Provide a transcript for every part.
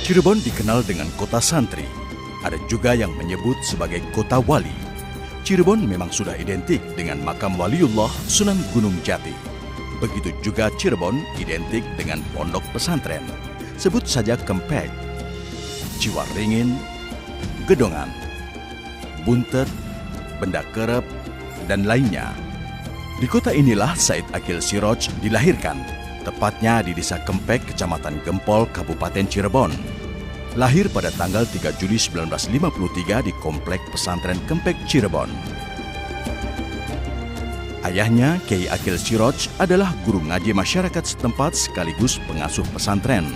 Cirebon dikenal dengan kota santri. Ada juga yang menyebut sebagai kota wali. Cirebon memang sudah identik dengan makam Waliullah Sunan Gunung Jati. Begitu juga Cirebon identik dengan pondok pesantren. Sebut saja Kempek, Ciwaringin, Gedongan, Buntet, Benda Kerep, dan lainnya. Di kota inilah Said Akil Siroj dilahirkan, tepatnya di Desa Kempek, Kecamatan Gempol, Kabupaten Cirebon. Lahir pada tanggal 3 Juli 1953 di Komplek Pesantren Kempek, Cirebon. Ayahnya, Kiai Akil Siroj, adalah guru ngaji masyarakat setempat sekaligus pengasuh pesantren.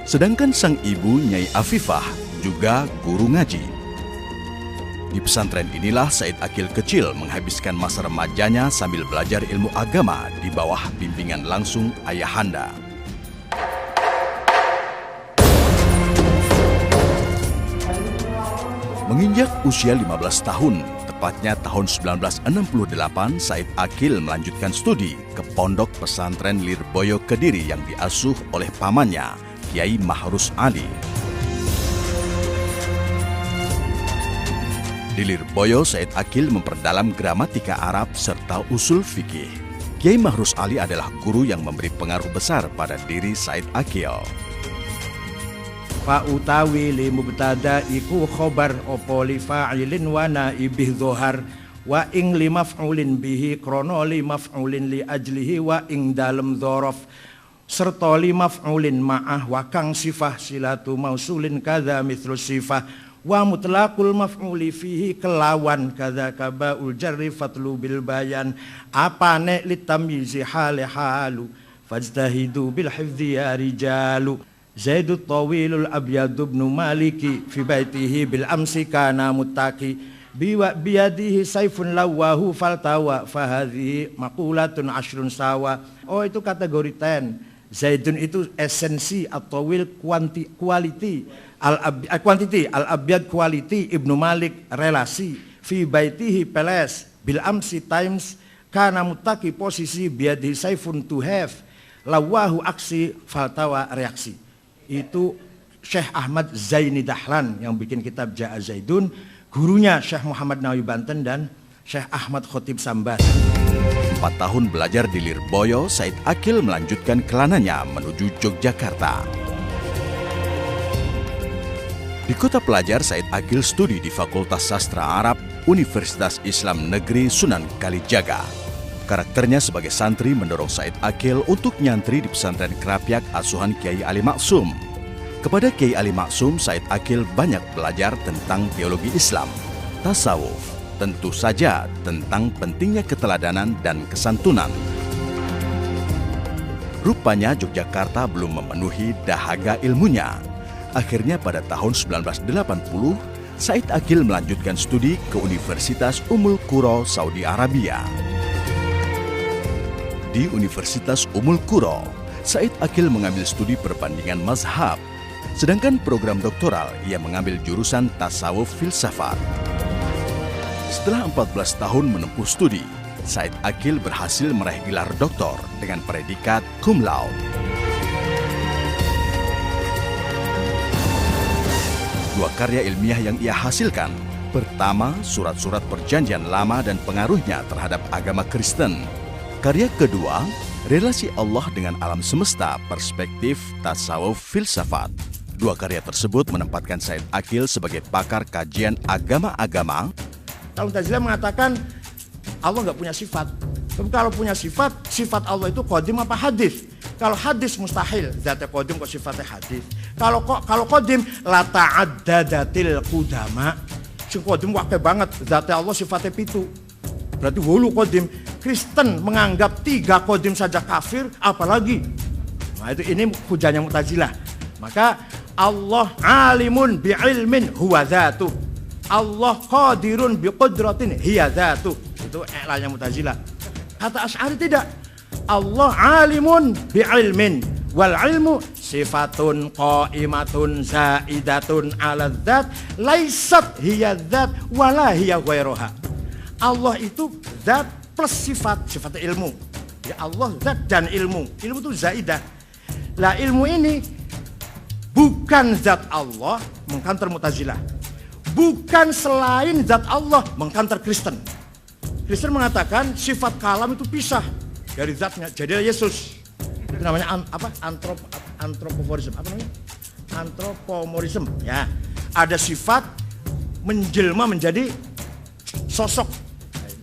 Sedangkan sang ibu, Nyai Afifah, juga guru ngaji. Di pesantren inilah Said Akil kecil menghabiskan masa remajanya sambil belajar ilmu agama di bawah bimbingan langsung ayahanda. Menginjak usia 15 tahun, tepatnya tahun 1968, Said Akil melanjutkan studi ke Pondok Pesantren Lirboyo Kediri yang diasuh oleh pamannya, Kiai Mahrus Ali. Di Lirboyo, Said Akil memperdalam gramatika Arab serta usul fikih. Kiai Mahrus Ali adalah guru yang memberi pengaruh besar pada diri Said Akil. Fa utawi li mubtada iku khobar opo li fa'ilin wa naibih dhohar wa ing li maf'ulin bihi krono li maf'ulin li ajlihi wa ing dalem dhorof serta li maf'ulin ma'ah wa kang sifah silatu mausulin kadha mithlu sifah wa mutlaqul maf'uli fihi kelawan kadha kabaul jarri fatlu bil bayan apane li tamyizi hale halu fajtahidu bil hifdhi ya rijalu. Zaidut tawilul abyadu ibnu maliki fi baitihi bil amsi kana muttaqi biyadihi saifun lawahu faltawa fahadhihi maqulatun ashrun sawa. Oh, itu kategori 10. Zaidun itu esensi atau tawil quality, al-abyad quality, ibnu malik relasi, fi baitihi peles, bil amsi times, kana muttaqi posisi, biyadihi saifun to have, lawahu aksi, faltawa reaksi. Itu Syekh Ahmad Zaini Dahlan yang bikin kitab Ja'a Zaidun, gurunya Syekh Muhammad Nawawi Banten dan Syekh Ahmad Khotib Sambas. 4 tahun belajar di Lirboyo, Said Akil melanjutkan kelananya menuju Yogyakarta. Di kota pelajar, Said Akil studi di Fakultas Sastra Arab Universitas Islam Negeri Sunan Kalijaga. Karakternya sebagai santri mendorong Said Akil untuk nyantri di pesantren Krapyak asuhan Kiai Ali Maksum. Kepada Kiai Ali Maksum, Said Akil banyak belajar tentang teologi Islam, tasawuf, tentu saja tentang pentingnya keteladanan dan kesantunan. Rupanya Yogyakarta belum memenuhi dahaga ilmunya. Akhirnya pada tahun 1980, Said Akil melanjutkan studi ke Universitas Ummul Qura, Saudi Arabia. Di Universitas Ummul Qura, Said Akil mengambil studi perbandingan mazhab, sedangkan program doktoral ia mengambil jurusan tasawuf filsafat. Setelah 14 tahun menempuh studi, Said Akil berhasil meraih gelar doktor dengan predikat cum laude. Dua karya ilmiah yang ia hasilkan, pertama, surat-surat perjanjian lama dan pengaruhnya terhadap agama Kristen. Karya kedua, relasi Allah dengan alam semesta, perspektif tasawuf filsafat. Dua karya tersebut menempatkan Said Akil sebagai pakar kajian agama-agama. Kalau Mu'tazilah mengatakan Allah nggak punya sifat. Tapi kalau punya sifat, sifat Allah itu qadim apa hadis? Kalau hadis mustahil, zatnya qadim kok sifatnya hadis. Kalau qadim la ta'addadatil qudama. Sing qadim wakil banget, zatnya Allah sifatnya pitu. Berarti wulu qadim. Kristen menganggap 3 qadim saja kafir, apalagi. Nah, ini hujahnya Mu'tazilah. Maka Allah alimun bi'ilmin huwa dzatuh. Allah qadirun biqudratin hiya dzatuh. Itu i'lanya Mu'tazilah. Kata Asy'ari tidak. Allah alimun bi'ilmin wal ilmu sifatun qaimatun zaidatun 'ala dzat laisat hiya dzat wala hiya ghairuha. Allah itu zat plus sifatnya ilmu. Ya Allah zat dan ilmu. Ilmu itu zaidah. Lah ilmu ini bukan zat Allah, mengkantar Mu'tazilah. Bukan selain zat Allah, mengkantar Kristen. Kristen mengatakan sifat kalam itu pisah dari zatnya. Jadi Yesus. Itu namanya antropomorisme. Apa namanya? Antropomorisme. Ya, ada sifat menjelma menjadi sosok.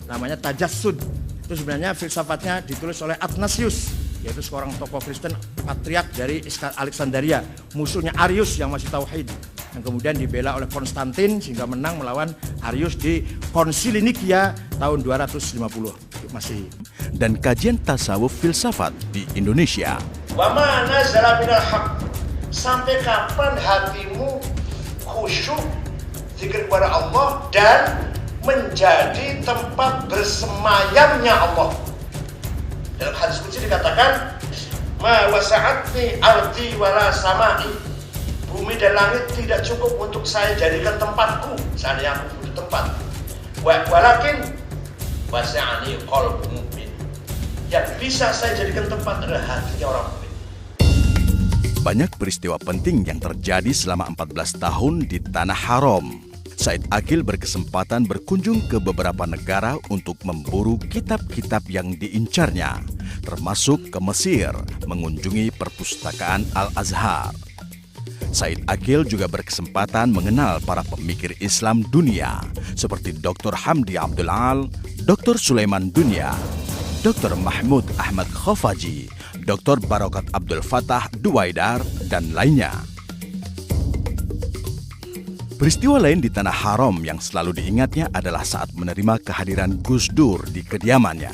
Namanya tajassud. Itu sebenarnya filsafatnya ditulis oleh Athanasius, yaitu seorang tokoh Kristen patriark dari Alexandria, musuhnya Arius yang masih tauhid, yang kemudian dibela oleh Konstantin sehingga menang melawan Arius di Konsili Nikia tahun 250 Masehi. Dan kajian tasawuf filsafat di Indonesia. Wa ma nazala minal haq. Sampai kapan hatimu khusyuk zikir kepada Allah dan menjadi tempat bersemayamnya Allah. Dalam hadis qudsi dikatakan, ma wasa'atni ardi wala samai. Bumi dan langit tidak cukup untuk saya jadikan tempatku, seandainya aku butuh tempat. Walakin wasa'ani qalbu mu'min. Yang bisa saya jadikan tempat adalah hatinya orang mukmin. Banyak peristiwa penting yang terjadi selama 14 tahun di Tanah Haram. Said Akil berkesempatan berkunjung ke beberapa negara untuk memburu kitab-kitab yang diincarnya, termasuk ke Mesir, mengunjungi perpustakaan Al-Azhar. Said Akil juga berkesempatan mengenal para pemikir Islam dunia, seperti Dr. Hamdi Abdul Al, Dr. Sulaiman Dunia, Dr. Mahmud Ahmad Khafaji, Dr. Barokat Abdul Fattah Duwaidar, dan lainnya. Peristiwa lain di Tanah Haram yang selalu diingatnya adalah saat menerima kehadiran Gus Dur di kediamannya.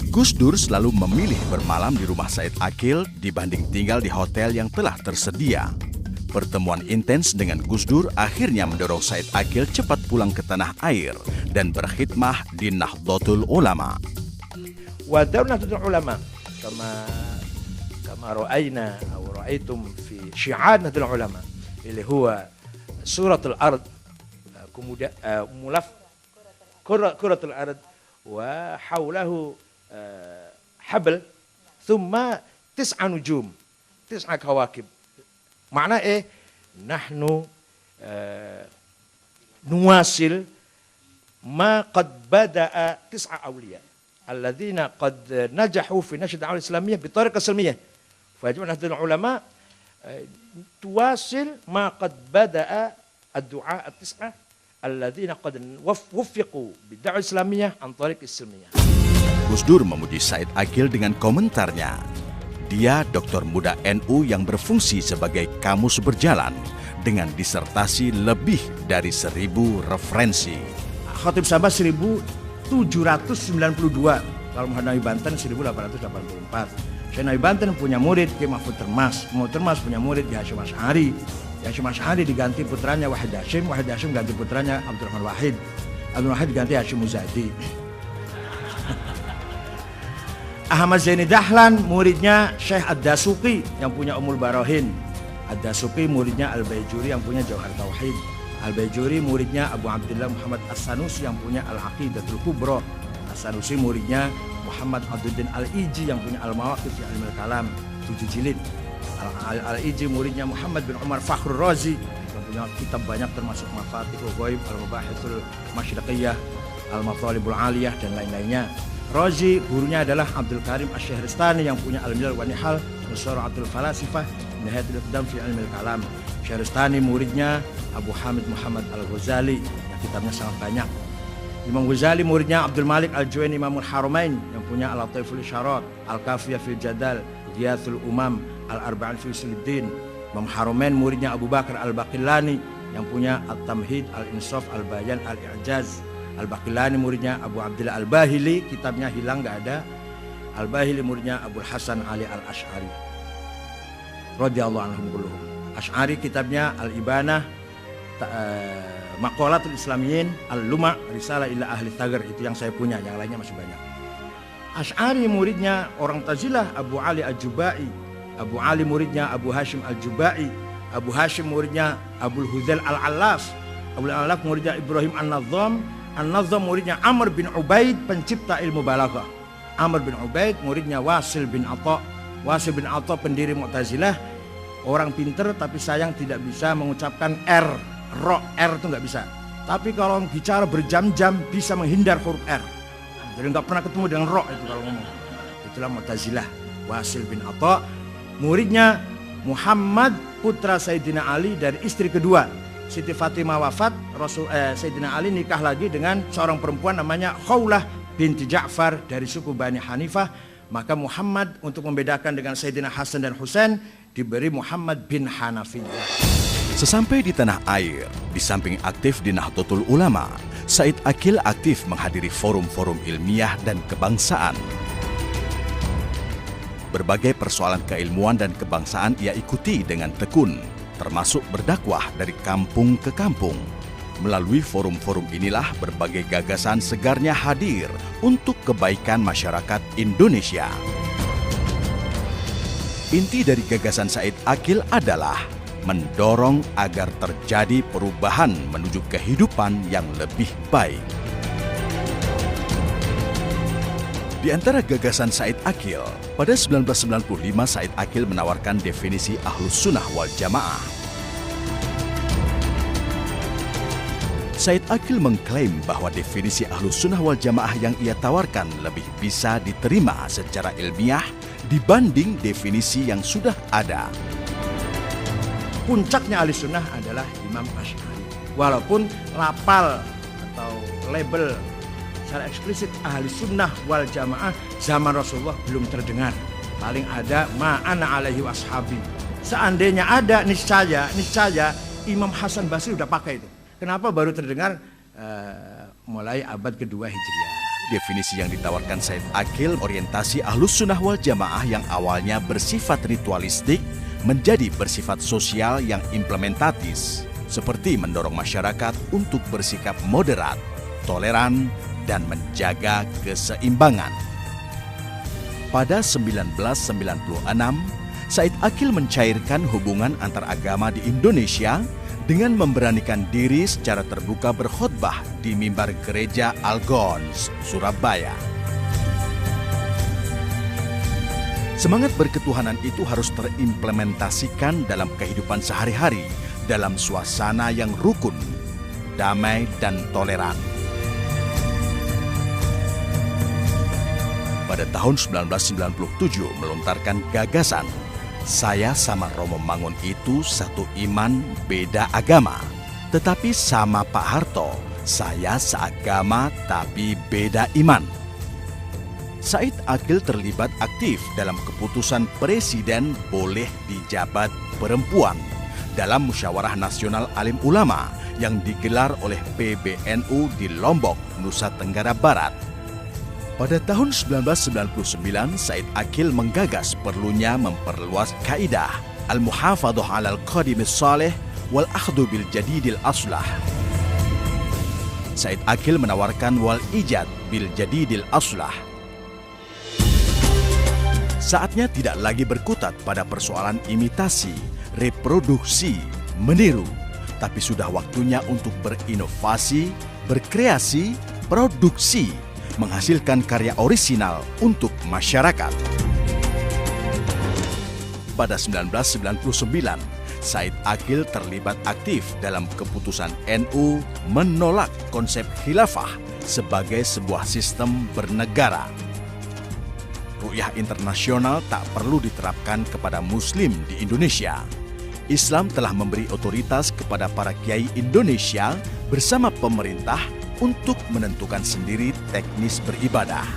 Gus Dur selalu memilih bermalam di rumah Said Akil dibanding tinggal di hotel yang telah tersedia. Pertemuan intens dengan Gus Dur akhirnya mendorong Said Akil cepat pulang ke tanah air dan berkhidmah di Nahdlatul Ulama. Wa Nahdlatul Ulama kama ra'ayna aw ra'aytum fi syi'ar Nahdlatul Ulama اللي هو سورة الأرض ملف كرة الأرض وحوله حبل ثم 9 نجوم 9 كواكب. معناه إيه؟ نحن نواصل ما قد بدأ 9 أولياء الذين قد نجحوا في نشر الدعوة الإسلامية بطريقة سلمية. فيجب أن العلماء تواصل ما قد بدأ الدعاء 9 الذين قد وفقوا بالدعوة الإسلامية عن طريق السلمية. Gus Dur memuji Said Akil dengan komentarnya. Dia doktor muda NU yang berfungsi sebagai kamus berjalan dengan disertasi lebih dari 1000 referensi. Khatib Sabah 1792, kalau Muhammad Nawawi Banten 1884. Syekh Nawawi Banten punya murid Ki Mahfud Termas. Mahfud Termas punya murid Ki Hasyim Asy'ari. Hasyim Asy'ari diganti putranya Wahid Hasyim. Wahid Hasyim ganti putranya Abdurrahman Wahid. Abdul Wahid diganti Hasyim Muzadi. Ahmad Zaini Dahlan muridnya Syekh Ad-Dasuqi yang punya Ummul Barahin. Ad-Dasuqi muridnya Al-Baijuri yang punya Jauhar Tauhid. Al-Baijuri muridnya Abu Abdullah Muhammad As-Sanusi yang punya Al-Aqidatul Kubra. As-Sanusi muridnya Muhammad Abduddin Al-Iji yang punya Al-Mawaqif fi Ilmil Kalam 7 jilid. Al-Iji muridnya Muhammad bin Umar Fakhrur Razi yang punya kitab banyak termasuk Mafatihul Ghaib, Al-Mubahithul Masyriqiyah, Al-Mathalibul Aliyah dan lain-lainnya. Razi gurunya adalah Abdul Karim Asy-Syahristani yang punya Al-Milal wa Nihal, Musara'atul Falasifah, Nihayatul Iqdam fi Ilmil Kalam. Syahristani muridnya Abu Hamid Muhammad Al-Ghazali yang kitabnya sangat banyak. Imam Ghazali muridnya Abdul Malik Al-Juwaini Imamul Haramain yang punya Al-Lataiful Isyarat, Al-Kafiyah fil Jadal, Ghiyathul Umam, Al-Arba'in fi Usuluddin. Imam Haramain muridnya Abu Bakar Al-Baqillani yang punya At-Tamhid, Al-Insaf, Al-Bayan, Al-I'jaz. Al-Baqillani muridnya Abu Abdullah Al-Bahili, kitabnya hilang nggak ada. Al-Bahili muridnya Abu Hasan Ali Al-Asy'ari radhiyallahu anhum kulluhum. Asy'ari kitabnya Al-Ibanah, Maqalatul Islamiyyin, Al-Luma, Risalah ila Ahli Thaghar, itu yang saya punya, yang lainnya masih banyak. Asy'ari muridnya orang Tazilah Abu Ali Al-Jubai. Abu Ali muridnya Abu Hashim Al-Jubai. Abu Hashim muridnya Abul Huzail Al-Allaf. Abul Allaf muridnya Ibrahim An-Nazzam. An-Nazzam muridnya Amr bin Ubaid, pencipta ilmu balaghah. Amr bin Ubaid muridnya Wasil bin Atha. Wasil bin Atha pendiri Mu'tazilah. Orang pinter tapi sayang tidak bisa mengucapkan R, ro, R itu nggak bisa. Tapi kalau bicara berjam-jam bisa menghindar huruf R. Jadi nggak pernah ketemu dengan ro itu kalau ngomong. Itulah Mu'tazilah. Wasil bin Atha, muridnya Muhammad putra Sayyidina Ali dari istri kedua. Siti Fatimah wafat, Sayyidina Ali nikah lagi dengan seorang perempuan namanya Khawlah binti Ja'far dari suku Bani Hanifah. Maka Muhammad untuk membedakan dengan Sayyidina Hasan dan Husain diberi Muhammad bin Hanafiyah. Sesampai di tanah air, di samping aktif di Nahdlatul Ulama, Said Aqil aktif menghadiri forum-forum ilmiah dan kebangsaan. Berbagai persoalan keilmuan dan kebangsaan ia ikuti dengan tekun, termasuk berdakwah dari kampung ke kampung. Melalui forum-forum inilah berbagai gagasan segarnya hadir untuk kebaikan masyarakat Indonesia. Inti dari gagasan Said Aqil adalah mendorong agar terjadi perubahan menuju kehidupan yang lebih baik. Di antara gagasan Said Aqil, pada 1995 Said Aqil menawarkan definisi Ahlus Sunnah wal Jamaah. Said Aqil mengklaim bahwa definisi Ahlus Sunnah wal Jamaah yang ia tawarkan lebih bisa diterima secara ilmiah dibanding definisi yang sudah ada. Puncaknya ahli sunnah adalah Imam Asy'ari. Walaupun lapal atau label secara eksplisit ahli sunnah wal jamaah zaman Rasulullah belum terdengar. Paling ada ma'ana alaihi washabi. Seandainya ada niscaya Imam Hasan Basri udah pakai itu. Kenapa baru terdengar mulai abad kedua Hijriah? Definisi yang ditawarkan Said Aqil orientasi Ahlus Sunnah wal Jamaah yang awalnya bersifat ritualistik menjadi bersifat sosial yang implementatis, seperti mendorong masyarakat untuk bersikap moderat, toleran, dan menjaga keseimbangan. Pada 1996, Said Aqil mencairkan hubungan antar agama di Indonesia dengan memberanikan diri secara terbuka berkhutbah di mimbar gereja Al-Ghons, Surabaya. Semangat berketuhanan itu harus terimplementasikan dalam kehidupan sehari-hari dalam suasana yang rukun, damai, dan toleran. Pada tahun 1997 melontarkan gagasan "Saya sama Romo Mangun itu satu iman, beda agama. Tetapi sama Pak Harto, saya seagama tapi beda iman." Said Aqil terlibat aktif dalam keputusan presiden boleh dijabat perempuan dalam Musyawarah Nasional Alim Ulama yang digelar oleh PBNU di Lombok, Nusa Tenggara Barat. Pada tahun 1999, Said Aqil menggagas perlunya memperluas kaidah al-muhafadhah 'alal qadimis salih wal akhdhu bil jadidil aslah. Said Aqil menawarkan wal ijad bil jadidil aslah. Saatnya tidak lagi berkutat pada persoalan imitasi, reproduksi, meniru, tapi sudah waktunya untuk berinovasi, berkreasi, produksi, menghasilkan karya orisinal untuk masyarakat. Pada 1999, Said Aqil terlibat aktif dalam keputusan NU menolak konsep khilafah sebagai sebuah sistem bernegara. Ru'yah internasional tak perlu diterapkan kepada Muslim di Indonesia. Islam telah memberi otoritas kepada para kiai Indonesia bersama pemerintah untuk menentukan sendiri teknis beribadah.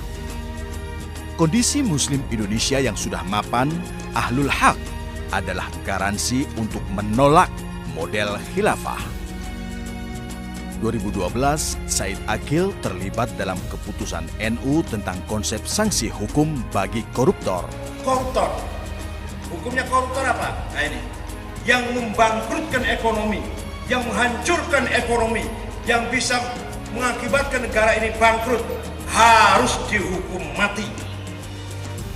Kondisi Muslim Indonesia yang sudah mapan, ahlul haq, adalah garansi untuk menolak model khilafah. 2012, Said Aqil terlibat dalam keputusan NU tentang konsep sanksi hukum bagi koruptor. Koruptor, hukumnya koruptor apa? Nah ini, yang membangkrutkan ekonomi, yang menghancurkan ekonomi, yang bisa mengakibatkan negara ini bangkrut, harus dihukum mati.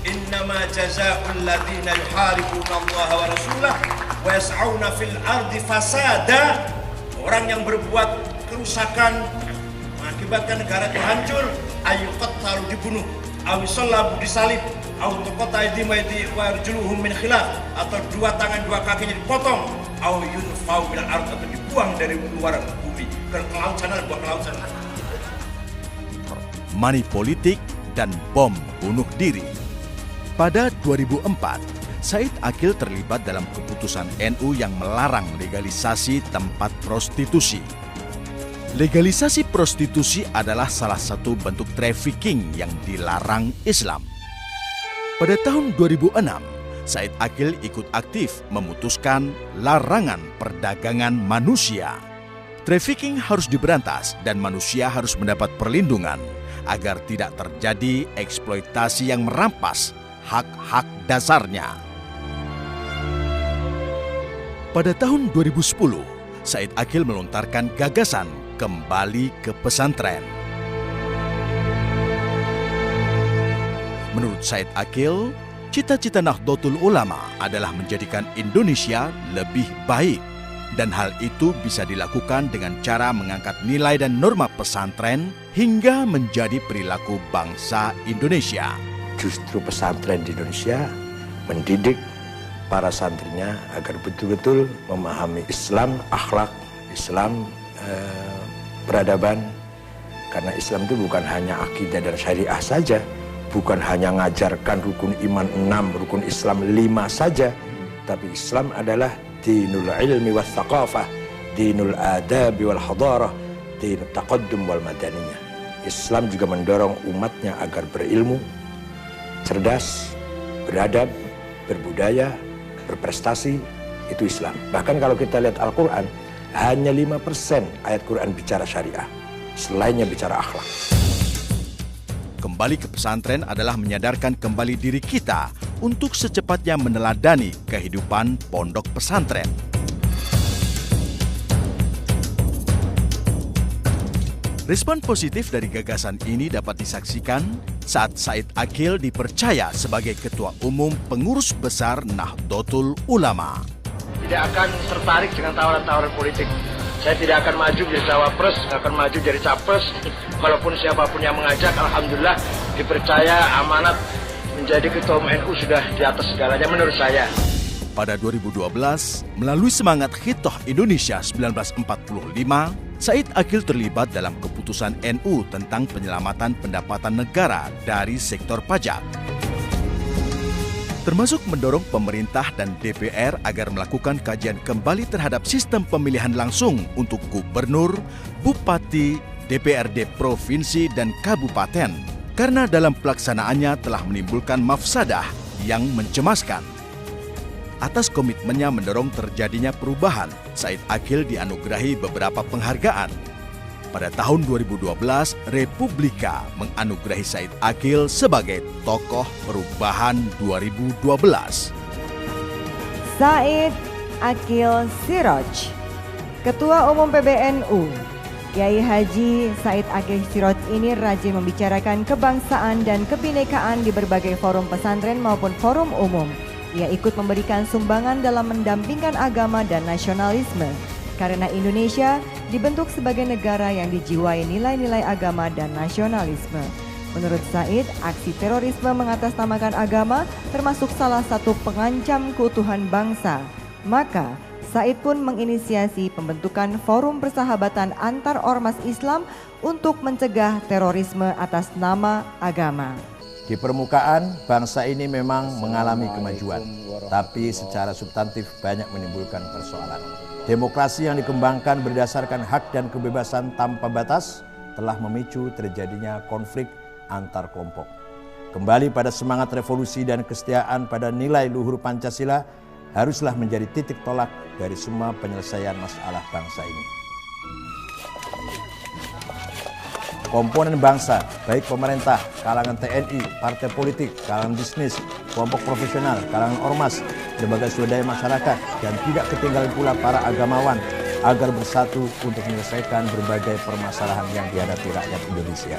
Innama jazaa'ul ladzina yuharibuna Allah wa rasulahu wa yas'auna fil ardi fasada. Orang yang berbuat kerusakan mengakibatkan negara itu hancur, ayyuqattalu, dibunuh. aw yusallabu disalib, aw tuqatta aydihim wa arjuluhum min khilaf, atau dua tangan dua kakinya dipotong, aw yunfau minal ardh, atau dibuang dari luar bumi ke laut sana, buang ke laut sana. Money politik dan bom bunuh diri. Pada 2004, Said Akil terlibat dalam keputusan NU yang melarang legalisasi tempat prostitusi. Legalisasi prostitusi adalah salah satu bentuk trafficking yang dilarang Islam. Pada tahun 2006, Said Akil ikut aktif memutuskan larangan perdagangan manusia. Trafficking harus diberantas dan manusia harus mendapat perlindungan agar tidak terjadi eksploitasi yang merampas hak-hak dasarnya. Pada tahun 2010, Said Akil melontarkan gagasan kembali ke pesantren. Menurut Said Akil, cita-cita Nahdlatul Ulama adalah menjadikan Indonesia lebih baik. Dan hal itu bisa dilakukan dengan cara mengangkat nilai dan norma pesantren hingga menjadi perilaku bangsa Indonesia. Justru pesantren di Indonesia mendidik para santrinya agar betul-betul memahami Islam, akhlak, Islam, peradaban. Karena Islam itu bukan hanya akidah dan syariah saja, bukan hanya mengajarkan rukun iman 6, rukun Islam 5 saja, tapi Islam adalah dinul ilmi wal thaqafah, dinul adabi wal hadarah, dinul taqaddum wal madaniyah. Islam juga mendorong umatnya agar berilmu, cerdas, beradab, berbudaya, berprestasi. Itu Islam. Bahkan kalau kita lihat Al-Quran, hanya 5% ayat Quran bicara syariah, selainnya bicara akhlak. Kembali ke pesantren adalah menyadarkan kembali diri kita untuk secepatnya meneladani kehidupan pondok pesantren. Respon positif dari gagasan ini dapat disaksikan saat Said Akil dipercaya sebagai Ketua Umum Pengurus Besar Nahdlatul Ulama. Tidak akan tertarik dengan tawaran-tawaran politik. Saya tidak akan maju jadi cawapres, tidak akan maju jadi capres. Kalaupun siapapun yang mengajak, alhamdulillah dipercaya amanat menjadi Ketua Umum NU sudah di atas segalanya menurut saya. Pada 2012, melalui semangat Khitoh Indonesia 1945, Said Akil terlibat dalam keputusan NU tentang penyelamatan pendapatan negara dari sektor pajak. Termasuk mendorong pemerintah dan DPR agar melakukan kajian kembali terhadap sistem pemilihan langsung untuk gubernur, bupati, DPRD provinsi dan kabupaten, karena dalam pelaksanaannya telah menimbulkan mafsadah yang mencemaskan. Atas komitmennya mendorong terjadinya perubahan, Said Akil dianugerahi beberapa penghargaan. Pada tahun 2012, Republika menganugerahi Said Akil sebagai Tokoh Perubahan 2012. Said Akil Siroj, Ketua Umum PBNU. Kiai Haji Said Akil Siroj ini rajin membicarakan kebangsaan dan kebinekaan di berbagai forum pesantren maupun forum umum. Ia ikut memberikan sumbangan dalam mendampingkan agama dan nasionalisme. Karena Indonesia dibentuk sebagai negara yang dijiwai nilai-nilai agama dan nasionalisme. Menurut Said, aksi terorisme mengatasnamakan agama termasuk salah satu pengancam keutuhan bangsa. Maka, Said pun menginisiasi pembentukan forum persahabatan antar ormas Islam untuk mencegah terorisme atas nama agama. Di permukaan, bangsa ini memang mengalami kemajuan, tapi secara substantif banyak menimbulkan persoalan. Demokrasi yang dikembangkan berdasarkan hak dan kebebasan tanpa batas telah memicu terjadinya konflik antar kelompok. Kembali pada semangat revolusi dan kesetiaan pada nilai luhur Pancasila haruslah menjadi titik tolak dari semua penyelesaian masalah bangsa ini. Komponen bangsa, baik pemerintah, kalangan TNI, partai politik, kalangan bisnis, kelompok profesional, kalangan ormas, lembaga swadaya masyarakat, dan tidak ketinggalan pula para agamawan agar bersatu untuk menyelesaikan berbagai permasalahan yang dihadapi rakyat Indonesia.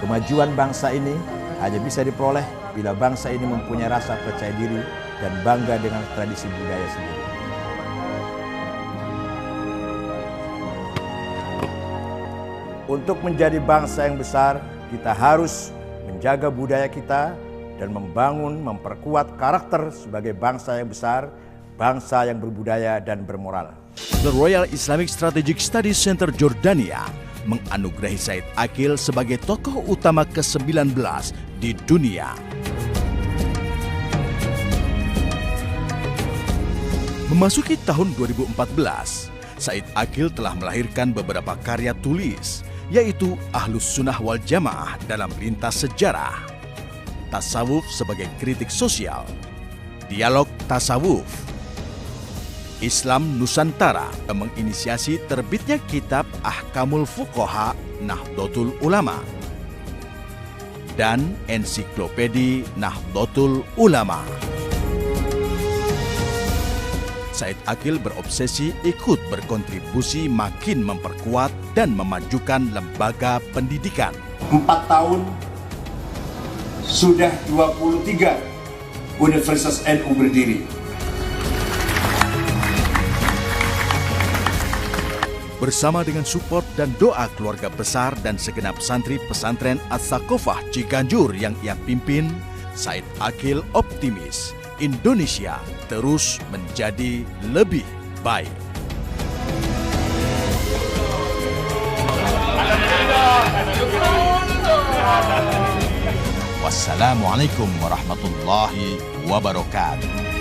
Kemajuan bangsa ini hanya bisa diperoleh bila bangsa ini mempunyai rasa percaya diri dan bangga dengan tradisi budaya sendiri. Untuk menjadi bangsa yang besar, kita harus menjaga budaya kita dan memperkuat karakter sebagai bangsa yang besar, bangsa yang berbudaya dan bermoral. The Royal Islamic Strategic Studies Center Jordania menganugerahi Said Aqil sebagai tokoh utama ke-19 di dunia. Memasuki tahun 2014, Said Aqil telah melahirkan beberapa karya tulis, yaitu Ahlus Sunnah wal Jamaah dalam lintas sejarah, Tasawuf sebagai kritik sosial, Dialog Tasawuf, Islam Nusantara yang menginisiasi terbitnya kitab Ahkamul Fuqaha Nahdlatul Ulama, dan Ensiklopedi Nahdlatul Ulama. Said Aqil berobsesi ikut berkontribusi makin memperkuat dan memajukan lembaga pendidikan. 4 tahun sudah 23 Universitas NU berdiri. Bersama dengan support dan doa keluarga besar dan segenap santri pesantren As-Saqofah Ciganjur yang ia pimpin, Said Aqil optimis Indonesia terus menjadi lebih baik. Wassalamualaikum warahmatullahi wabarakatuh.